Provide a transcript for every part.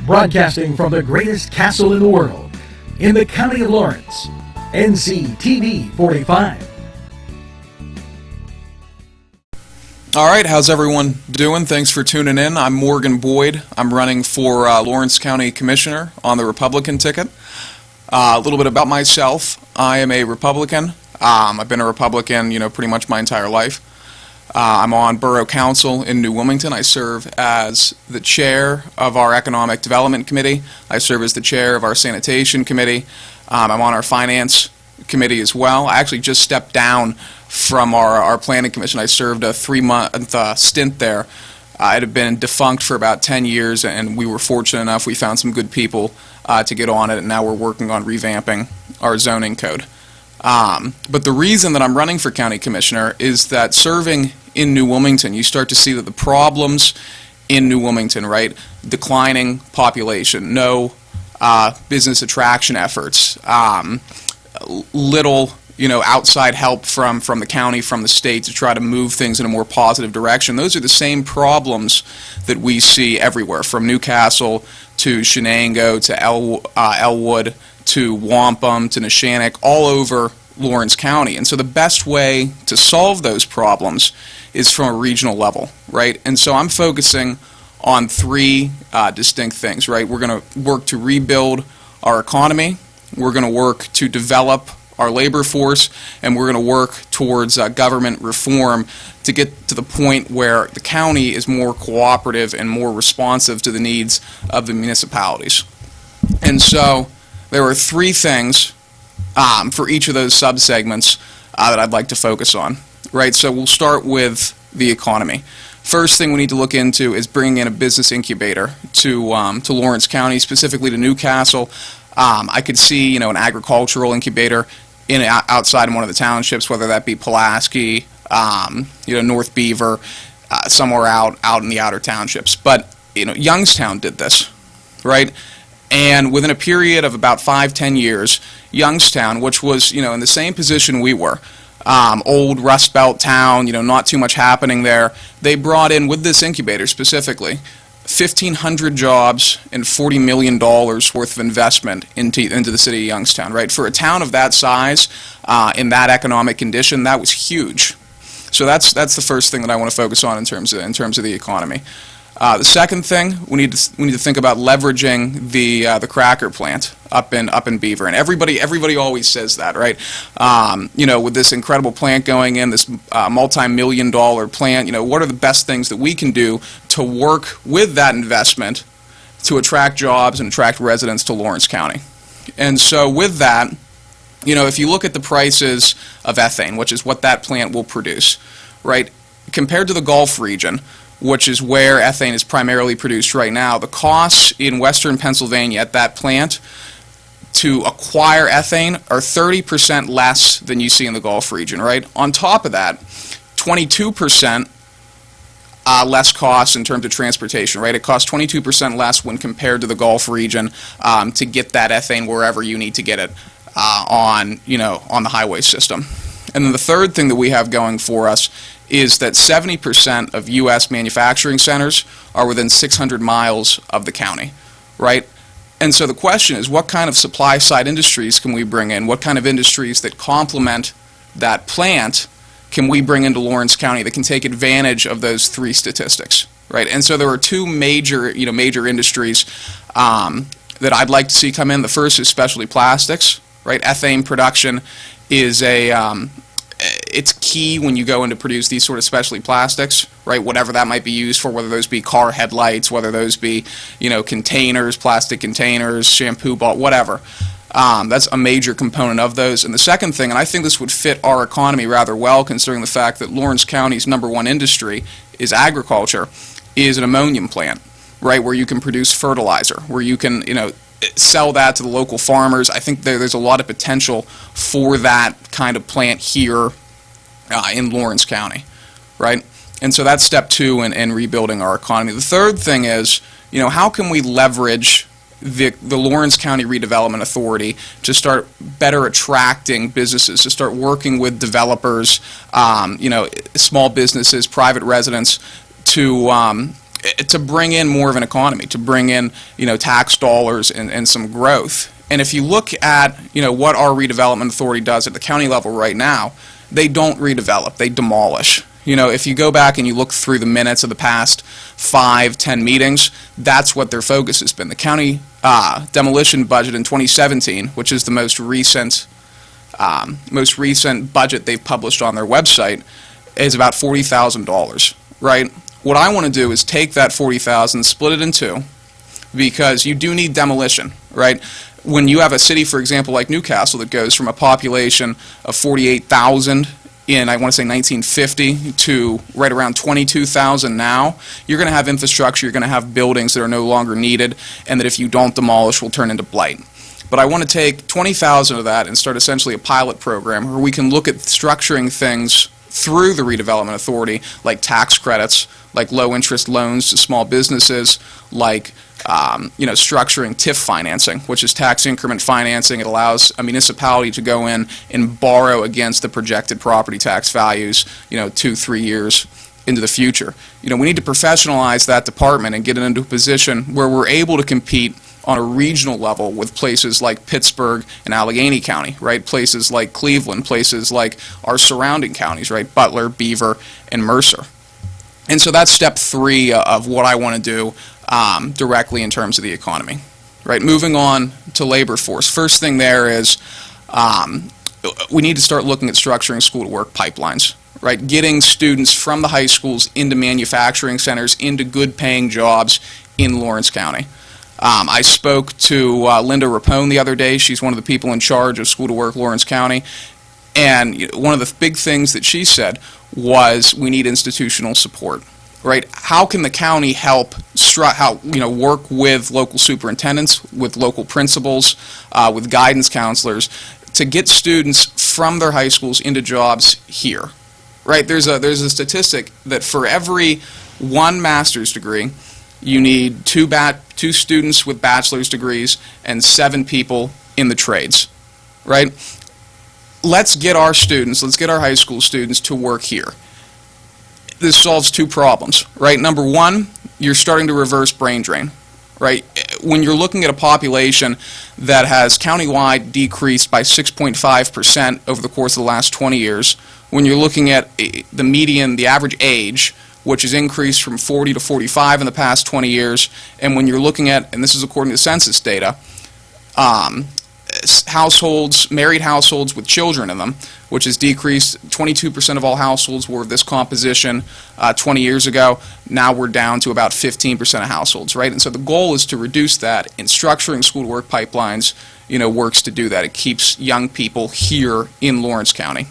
Broadcasting from the greatest castle in the world, in the county of Lawrence, NCTV45. All right, how's everyone doing? Thanks for tuning in. I'm Morgan Boyd. I'm running for Lawrence County Commissioner on the Republican ticket. A little bit about myself. I am a Republican. I've been a Republican, pretty much my entire life. I'm on Borough Council in New Wilmington. I serve as the chair of our Economic Development Committee. I serve as the chair of our Sanitation Committee. I'm on our Finance Committee as well. I actually just stepped down from our Planning Commission. I served a 3-month stint there. It had been defunct for about 10 years, and we were fortunate enough we found some good people to get on it, and now we're working on revamping our zoning code. But the reason that I'm running for county commissioner is that serving in New Wilmington, you start to see that the problems in New Wilmington, right? Declining population, no business attraction efforts, little outside help from the county, from the state to try to move things in a more positive direction. Those are the same problems that we see everywhere, from Newcastle to Shenango to Elwood to Wampum to Neshannock, all over Lawrence County. And so the best way to solve those problems is from a regional level, right? And so I'm focusing on three distinct things, right? We're going to work to rebuild our economy, we're going to work to develop our labor force, and we're going to work towards government reform to get to the point where the county is more cooperative and more responsive to the needs of the municipalities. And so there are three things for each of those subsegments that I'd like to focus on, right? So we'll start with the economy. First thing we need to look into is bringing in a business incubator to Lawrence County, specifically to Newcastle. I could see, an agricultural incubator outside in one of the townships, whether that be Pulaski, North Beaver, somewhere out in the outer townships. But Youngstown did this, right? And within a period of about 5-10 years, Youngstown, which was in the same position we were, old Rust Belt town, not too much happening there, they brought in, with this incubator specifically, 1,500 jobs and $40 million worth of investment into the city of Youngstown, right? For a town of that size, in that economic condition, that was huge. So that's the first thing that I want to focus on in terms of the economy. The second thing, we need to think about leveraging the cracker plant up in Beaver, and everybody always says that, right? With this incredible plant going in, this multi-million-dollar plant, what are the best things that we can do to work with that investment to attract jobs and attract residents to Lawrence County? And so with that, if you look at the prices of ethane, which is what that plant will produce, right, compared to the Gulf region, which is where ethane is primarily produced right now, the costs in western Pennsylvania at that plant to acquire ethane are 30% less than you see in the Gulf region, right? On top of that, 22% less costs in terms of transportation, right? It costs 22% less when compared to the Gulf region to get that ethane wherever you need to get it on the highway system. And then the third thing that we have going for us is that 70% of U.S. manufacturing centers are within 600 miles of the county, right? And so the question is, what kind of supply-side industries can we bring in? What kind of industries that complement that plant can we bring into Lawrence County that can take advantage of those three statistics, right? And so there are two major industries that I'd like to see come in. The first is specialty plastics, right? Ethane production is it's key when you go in to produce these sort of specialty plastics, right? Whatever that might be used for, whether those be car headlights, whether those be, containers, plastic containers, shampoo bottle, whatever. That's a major component of those. And the second thing, and I think this would fit our economy rather well, considering the fact that Lawrence County's #1 industry is agriculture, is an ammonium plant, right? Where you can produce fertilizer, where you can, sell that to the local farmers. I think there's a lot of potential for that kind of plant here in Lawrence County, right? And so that's step two in rebuilding our economy. The third thing is, how can we leverage the Lawrence County Redevelopment Authority to start better attracting businesses, to start working with developers, small businesses, private residents, to to bring in more of an economy, to bring in, tax dollars and some growth. And if you look at, what our redevelopment authority does at the county level right now, they don't redevelop, they demolish. If you go back and you look through the minutes of the past 5-10 meetings, that's what their focus has been. The county demolition budget in 2017, which is the most recent budget they've published on their website, is about $40,000, right? What I want to do is take that $40,000, split it in two, because you do need demolition, right? When you have a city, for example, like Newcastle, that goes from a population of 48,000 in, I want to say, 1950 to right around 22,000 now, you're going to have infrastructure, you're going to have buildings that are no longer needed, and that if you don't demolish will turn into blight. But I want to take 20,000 of that and start essentially a pilot program where we can look at structuring things through the redevelopment authority, like tax credits, like low-interest loans to small businesses, like structuring TIF financing, which is tax increment financing. It allows a municipality to go in and borrow against the projected property tax values, 2-3 years into the future. We need to professionalize that department and get it into a position where we're able to compete on a regional level with places like Pittsburgh and Allegheny County, right? Places like Cleveland, places like our surrounding counties, right? Butler, Beaver, and Mercer. And so that's step 3 of what I want to do directly in terms of the economy, right? Moving on to labor force. First thing there is we need to start looking at structuring school-to-work pipelines, right? Getting students from the high schools into manufacturing centers, into good-paying jobs in Lawrence County. I spoke to Linda Rapone the other day. She's one of the people in charge of School to Work Lawrence County. And one of the big things that she said was we need institutional support, right? How can the county help work with local superintendents, with local principals, with guidance counselors to get students from their high schools into jobs here, right? There's a statistic that for every one master's degree, you need two students with bachelor's degrees and 7 people in the trades, right? Let's get our high school students to work here. This solves 2 problems, right? Number 1, you're starting to reverse brain drain, right? When you're looking at a population that has countywide decreased by 6.5% over the course of the last 20 years, when you're looking at the median, the average age, which has increased from 40 to 45 in the past 20 years, and when you're looking at, and this is according to census data, married households with children in them, which has decreased. 22% of all households were of this composition 20 years ago. Now we're down to about 15% of households, right? And so the goal is to reduce that, and structuring school-to-work pipelines, works to do that. It keeps young people here in Lawrence County.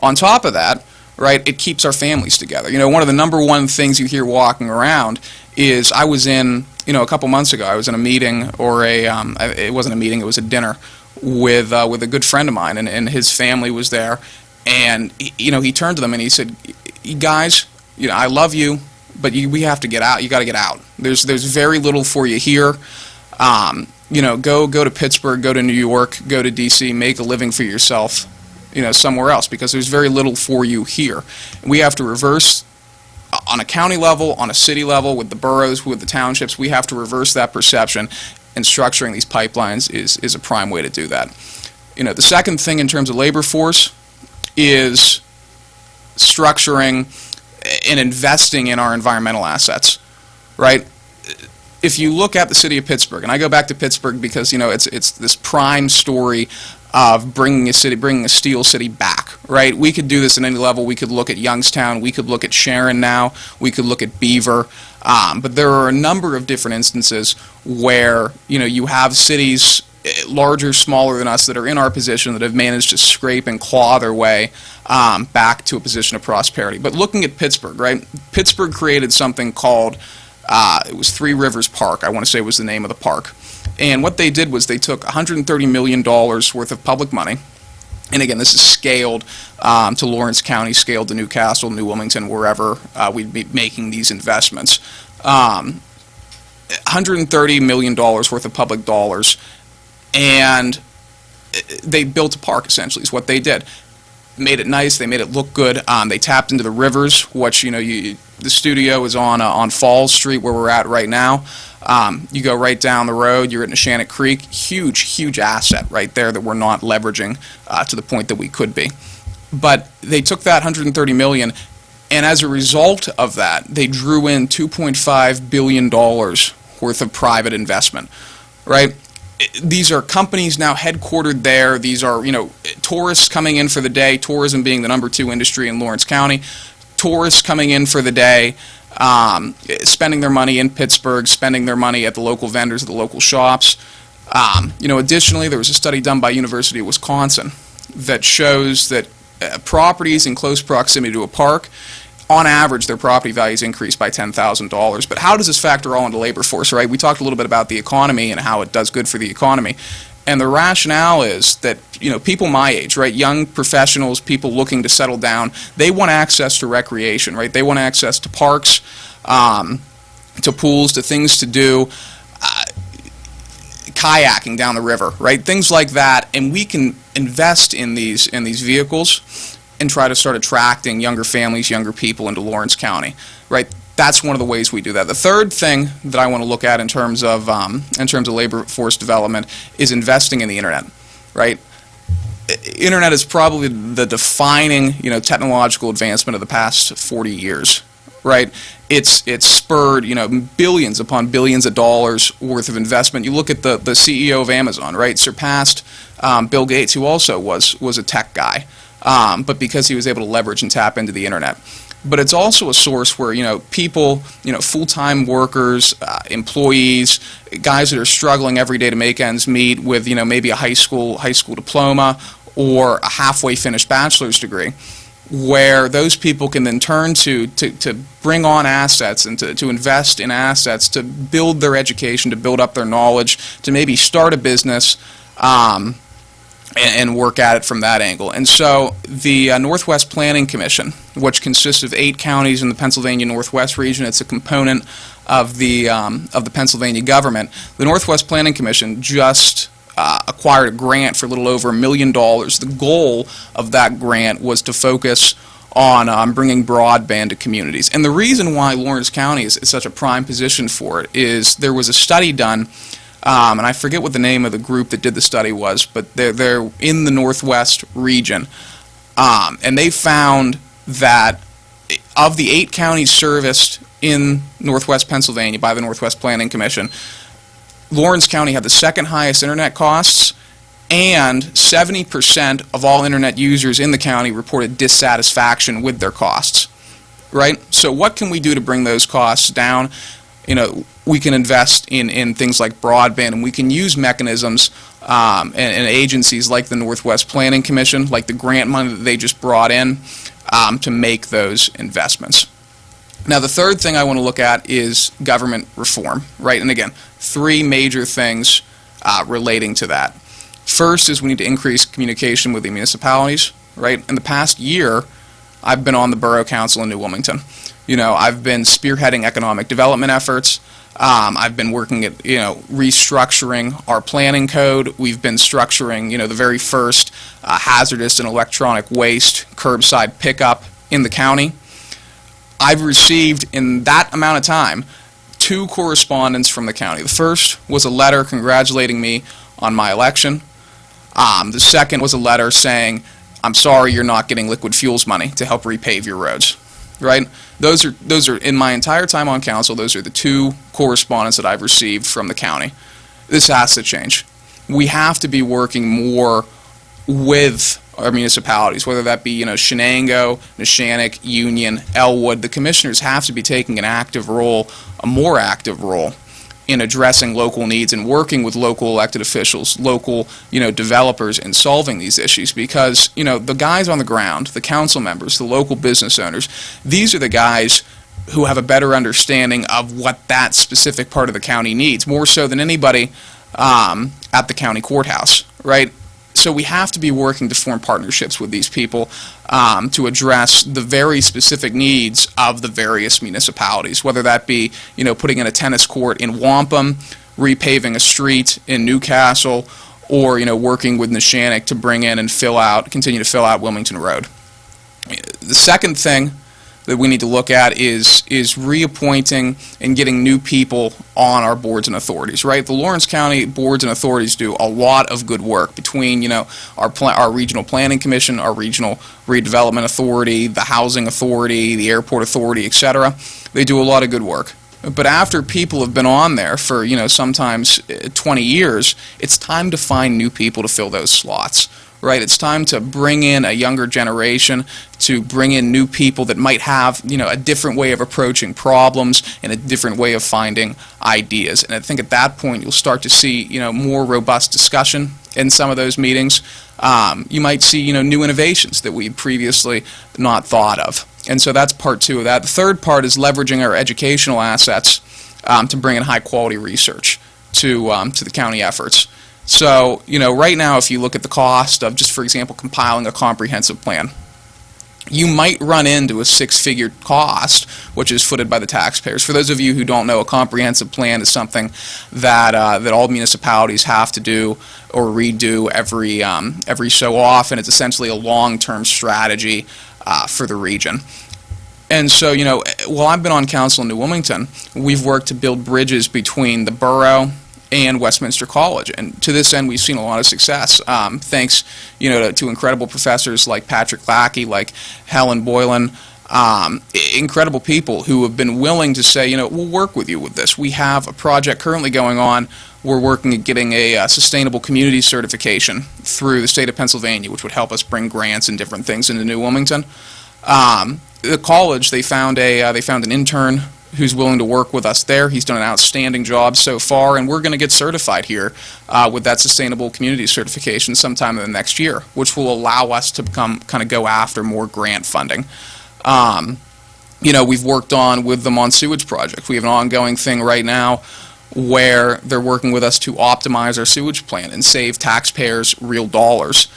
On top of that, right, it keeps our families together. One of the number one things you hear walking around is, I was in, a couple months ago, I was in a meeting, or it wasn't a meeting, it was a dinner with a good friend of mine, and his family was there, and he turned to them and he said, guys, I love you, but we have to get out. You got to get out. There's very little for you here. Go to Pittsburgh, go to New York, go to D.C., make a living for yourself, somewhere else, because there's very little for you here. We have to reverse, on a county level, on a city level, with the boroughs, with the townships, we have to reverse that perception, and structuring these pipelines is a prime way to do that. The second thing in terms of labor force is structuring and investing in our environmental assets, right? If you look at the city of Pittsburgh, and I go back to Pittsburgh because it's this prime story of bringing a steel city back, right? We could do this at any level. We could look at Youngstown. We could look at Sharon now. We could look at Beaver. But there are a number of different instances where, you have cities, larger, smaller than us, that are in our position, that have managed to scrape and claw their way back to a position of prosperity. But looking at Pittsburgh, right? Pittsburgh created something called, it was Three Rivers Park, I want to say was the name of the park. And what they did was they took $130 million worth of public money, and again, this is scaled to Lawrence County, scaled to Newcastle, New Wilmington, wherever we'd be making these investments. $130 million worth of public dollars, and they built a park, essentially, is what they did. Made it nice, they made it look good, they tapped into the rivers, which, The studio is on Falls Street, where we're at right now. You go right down the road, you're at Neshannock Creek. Huge asset right there that we're not leveraging to the point that we could be. But they took that $130 million, and as a result of that, they drew in $2.5 billion worth of private investment, right? These are companies now headquartered there. These are, tourists coming in for the day, tourism being the number 2 industry in Lawrence County. Tourists coming in for the day, spending their money in Pittsburgh, spending their money at the local vendors, at the local shops. Additionally, there was a study done by University of Wisconsin that shows that properties in close proximity to a park, on average, their property values increase by $10,000. But how does this factor all into labor force, right? We talked a little bit about the economy and how it does good for the economy. And the rationale is that, people my age, right, young professionals, people looking to settle down, they want access to recreation, right? They want access to parks, to pools, to things to do, kayaking down the river, right? Things like that. And we can invest in these vehicles and try to start attracting younger families, younger people into Lawrence County, right? That's one of the ways we do that. The third thing that I want to look at in terms of labor force development is investing in the internet, right? Internet is probably the defining, technological advancement of the past 40 years, right? It's spurred, billions upon billions of dollars worth of investment. You look at the CEO of Amazon, right? Surpassed Bill Gates, who also was a tech guy, but because he was able to leverage and tap into the internet. But it's also a source where, people, full-time workers, employees, guys that are struggling every day to make ends meet with, maybe a high school diploma or a halfway finished bachelor's degree, where those people can then turn to bring on assets and to invest in assets, to build their education, to build up their knowledge, to maybe start a business, and work at it from that angle. And so the Northwest Planning Commission, which consists of 8 counties in the Pennsylvania Northwest region, it's a component of the Pennsylvania government. The Northwest Planning Commission just acquired a grant for a little over $1 million. The goal of that grant was to focus on bringing broadband to communities. And the reason why Lawrence County is such a prime position for it is there was a study done, and I forget what the name of the group that did the study was, but they're in the Northwest region, and they found that of the 8 counties serviced in Northwest Pennsylvania by the Northwest Planning Commission, Lawrence County had the second highest internet costs, and 70% of all internet users in the county reported dissatisfaction with their costs, right? So what can we do to bring those costs down? We can invest in things like broadband, and we can use mechanisms and agencies like the Northwest Planning Commission, like the grant money that they just brought in, to make those investments. Now, the third thing I want to look at is government reform, right? And again, 3 major things relating to that. First is we need to increase communication with the municipalities, right? In the past year, I've been on the Borough Council in New Wilmington. I've been spearheading economic development efforts. I've been working at, restructuring our planning code. We've been structuring, the very first hazardous and electronic waste curbside pickup in the county. I've received, in that amount of time, 2 correspondence from the county. The first was a letter congratulating me on my election. The second was a letter saying, I'm sorry you're not getting liquid fuels money to help repave your roads. Right? Those are in my entire time on council, those are the 2 correspondence that I've received from the county. This has to change. We have to be working more with our municipalities, whether that be, Shenango, Neshannock, Union, Elwood. The commissioners have to be taking an active role, a more active role, in addressing local needs and working with local elected officials, local, developers in solving these issues, because, the guys on the ground, the council members, the local business owners, these are the guys who have a better understanding of what that specific part of the county needs, more so than anybody at the county courthouse, right? So we have to be working to form partnerships with these people to address the very specific needs of the various municipalities, whether that be, putting in a tennis court in Wampum, repaving a street in Newcastle, or, working with Neshannock to bring in and continue to fill out Wilmington Road. The second thing that we need to look at is reappointing and getting new people on our boards and authorities, right? The Lawrence County boards and authorities do a lot of good work between, our regional planning commission, our regional redevelopment authority, the housing authority, the airport authority, etc. They do a lot of good work. But after people have been on there for, sometimes 20 years, it's time to find new people to fill those slots. Right, it's time to bring in a younger generation, to bring in new people that might have, a different way of approaching problems and a different way of finding ideas. And I think at that point you'll start to see, more robust discussion in some of those meetings. You might see, new innovations that we'd previously not thought of. And so that's part two of that. The third part is leveraging our educational assets to bring in high quality research to the county efforts. So, right now, if you look at the cost of just, for example, compiling a comprehensive plan, you might run into a six-figure cost, which is footed by the taxpayers. For those of you who don't know, a comprehensive plan is something that all municipalities have to do or redo every so often. It's essentially a long-term strategy for the region. And so, while I've been on council in New Wilmington, we've worked to build bridges between the borough and Westminster College, and to this end we've seen a lot of success, thanks to incredible professors like Patrick Lackey, like Helen Boylan, incredible people who have been willing to say, we'll work with you with this. We have a project currently going on. We're working at getting a sustainable community certification through the state of Pennsylvania, which would help us bring grants and different things into New Wilmington. The college, they found an intern who's willing to work with us there. He's done an outstanding job so far, and we're going to get certified here with that sustainable community certification sometime in the next year, which will allow us to kind of go after more grant funding. We've worked with them on sewage projects. We have an ongoing thing right now where they're working with us to optimize our sewage plant and save taxpayers real dollars.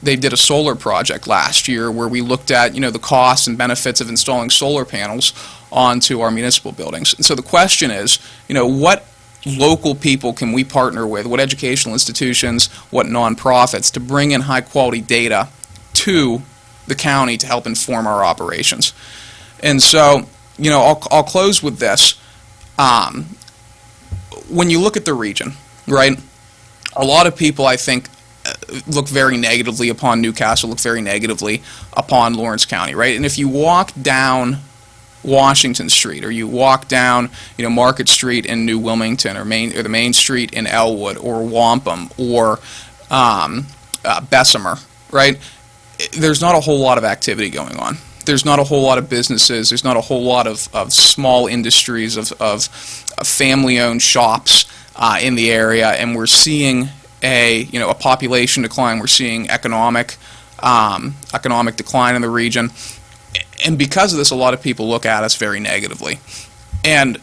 They did a solar project last year where we looked at, the costs and benefits of installing solar panels onto our municipal buildings. And so the question is, what local people can we partner with, what educational institutions, what nonprofits to bring in high quality data to the county to help inform our operations. And so, I'll close with this. When you look at the region, right, a lot of people, I think, look very negatively upon Newcastle, look very negatively upon Lawrence County, right? And if you walk down Washington Street, or you walk down, Market Street in New Wilmington, or the Main Street in Elwood, or Wampum, or Bessemer, right? There's not a whole lot of activity going on. There's not a whole lot of businesses. There's not a whole lot of small industries, of family-owned shops in the area, and we're seeing a population decline. We're seeing economic decline in the region. And because of this, a lot of people look at us very negatively. And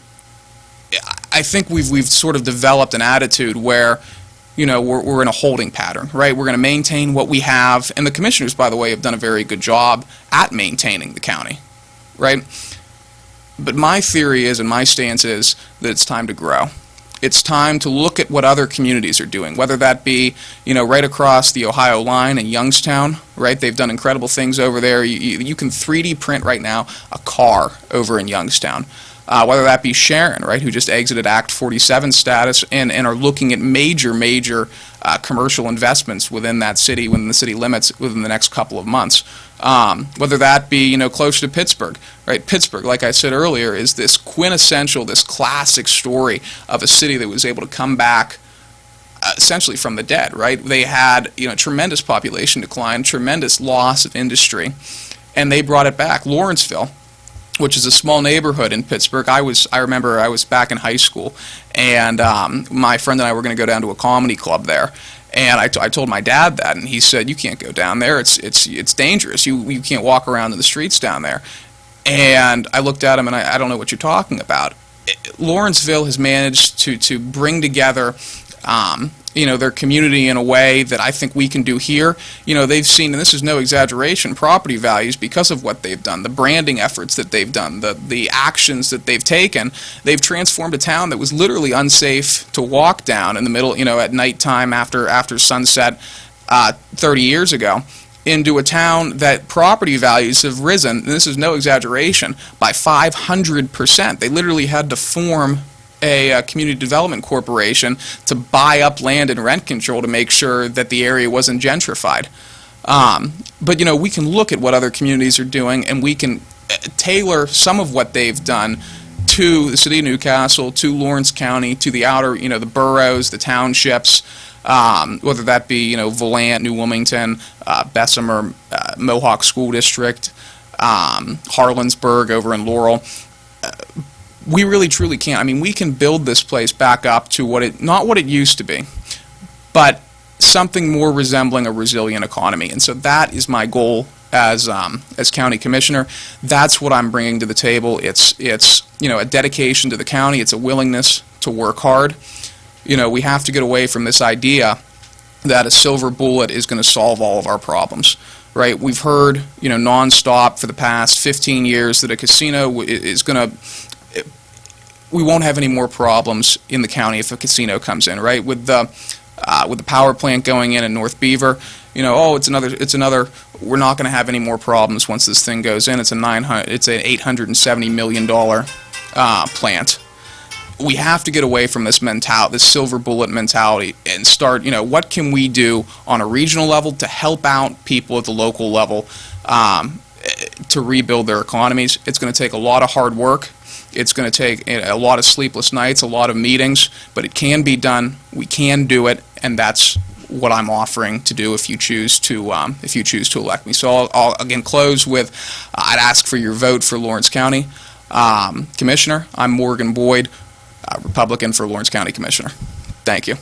I think we've sort of developed an attitude where, we're in a holding pattern, right? We're going to maintain what we have. And the commissioners, by the way, have done a very good job at maintaining the county, right? But my theory is, and my stance is, that it's time to grow. It's time to look at what other communities are doing, whether that be, right across the Ohio line in Youngstown, right? They've done incredible things over there. You can 3D print right now a car over in Youngstown. Whether that be Sharon, right, who just exited Act 47 status and are looking at major commercial investments within that city, within the city limits, within the next couple of months. Whether that be, closer to Pittsburgh, right? Pittsburgh, like I said earlier, is this quintessential, this classic story of a city that was able to come back essentially from the dead, right? They had, tremendous population decline, tremendous loss of industry, and they brought it back. Lawrenceville, which is a small neighborhood in Pittsburgh. I remember I was back in high school, and my friend and I were going to go down to a comedy club there. And I told my dad that, and he said, "You can't go down there. It's dangerous. You can't walk around in the streets down there." And I looked at him, and I don't know what you're talking about. Lawrenceville has managed to bring together their community in a way that I think we can do here. They've seen, and this is no exaggeration, property values because of what they've done, the branding efforts that they've done, the actions that they've taken. They've transformed a town that was literally unsafe to walk down in the middle, at nighttime after sunset 30 years ago, into a town that property values have risen, and this is no exaggeration, by 500%. They literally had to form a community development corporation to buy up land and rent control to make sure that the area wasn't gentrified. But, we can look at what other communities are doing, and we can tailor some of what they've done to the city of Newcastle, to Lawrence County, to the outer, the boroughs, the townships, whether that be, Volant, New Wilmington, Bessemer, Mohawk School District, Harlansburg over in Laurel. We really truly can. I mean, we can build this place back up to not what it used to be, but something more resembling a resilient economy. And so that is my goal as county commissioner. That's what I'm bringing to the table. It's a dedication to the county. It's a willingness to work hard. We have to get away from this idea that a silver bullet is going to solve all of our problems. Right? We've heard, nonstop for the past 15 years that a casino is going to. We won't have any more problems in the county if a casino comes in. Right? With the power plant going in North Beaver, it's another. We're not going to have any more problems once this thing goes in. It's an $870 million plant. We have to get away from this silver bullet mentality, and start, what can we do on a regional level to help out people at the local level to rebuild their economies. It's going to take a lot of hard work. It's going to take a lot of sleepless nights, a lot of meetings, but it can be done. We can do it, and that's what I'm offering to do if you choose to elect me. So I'll again close with, I'd ask for your vote for Lawrence County Commissioner. I'm Morgan Boyd, Republican for Lawrence County Commissioner. Thank you.